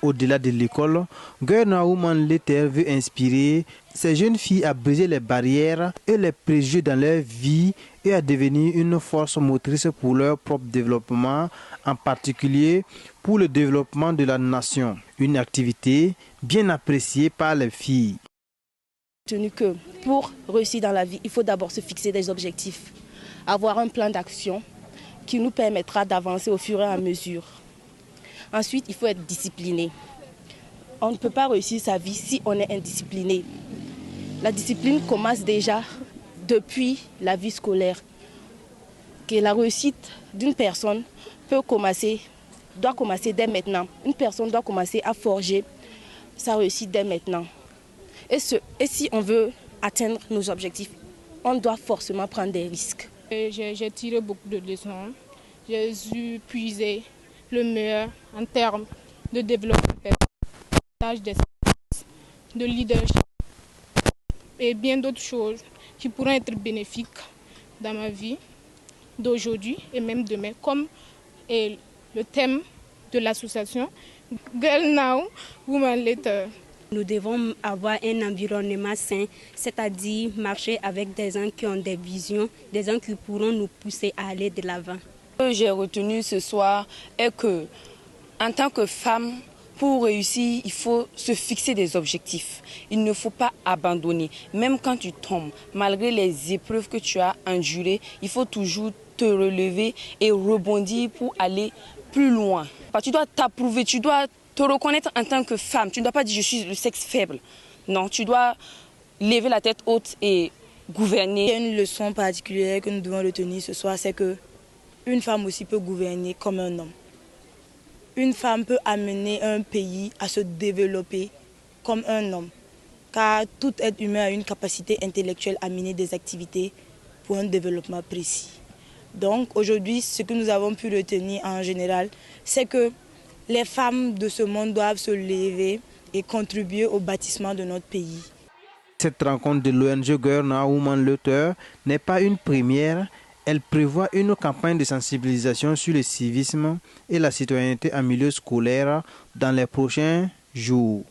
Au-delà de l'école, Girl Now Woman Letter veut inspirer ces jeunes filles à briser les barrières et les préjugés dans leur vie et à devenir une force motrice pour leur propre développement, en particulier pour le développement de la nation. Une activité bien appréciée par les filles. Tenu que pour réussir dans la vie, il faut d'abord se fixer des objectifs, avoir un plan d'action qui nous permettra d'avancer au fur et à mesure. Ensuite, il faut être discipliné. On ne peut pas réussir sa vie si on est indiscipliné. La discipline commence déjà depuis la vie scolaire. Que la réussite d'une personne doit commencer dès maintenant. Une personne doit commencer à forger sa réussite dès maintenant. Et si on veut atteindre nos objectifs, on doit forcément prendre des risques. J'ai tiré beaucoup de leçons. J'ai dû puiser le meilleur en termes de développement personnel, de leadership et bien d'autres choses qui pourraient être bénéfiques dans ma vie d'aujourd'hui et même demain, comme est le thème de l'association Girl Now Woman Letter. Nous devons avoir un environnement sain, c'est-à-dire marcher avec des gens qui ont des visions, des gens qui pourront nous pousser à aller de l'avant. Ce que j'ai retenu ce soir est que, en tant que femme, pour réussir, il faut se fixer des objectifs. Il ne faut pas abandonner. Même quand tu tombes, malgré les épreuves que tu as endurées, il faut toujours te relever et rebondir pour aller plus loin. Tu dois t'approuver, tu dois te reconnaître en tant que femme. Tu ne dois pas dire je suis le sexe faible. Non, tu dois lever la tête haute et gouverner. Il y a une leçon particulière que nous devons retenir ce soir, c'est que une femme aussi peut gouverner comme un homme. Une femme peut amener un pays à se développer comme un homme. Car tout être humain a une capacité intellectuelle à mener des activités pour un développement précis. Donc aujourd'hui, ce que nous avons pu retenir en général, c'est que les femmes de ce monde doivent se lever et contribuer au bâtiment de notre pays. Cette rencontre de l'ONG Girl Now Woman Letter n'est pas une première. Elle prévoit une campagne de sensibilisation sur le civisme et la citoyenneté en milieu scolaire dans les prochains jours.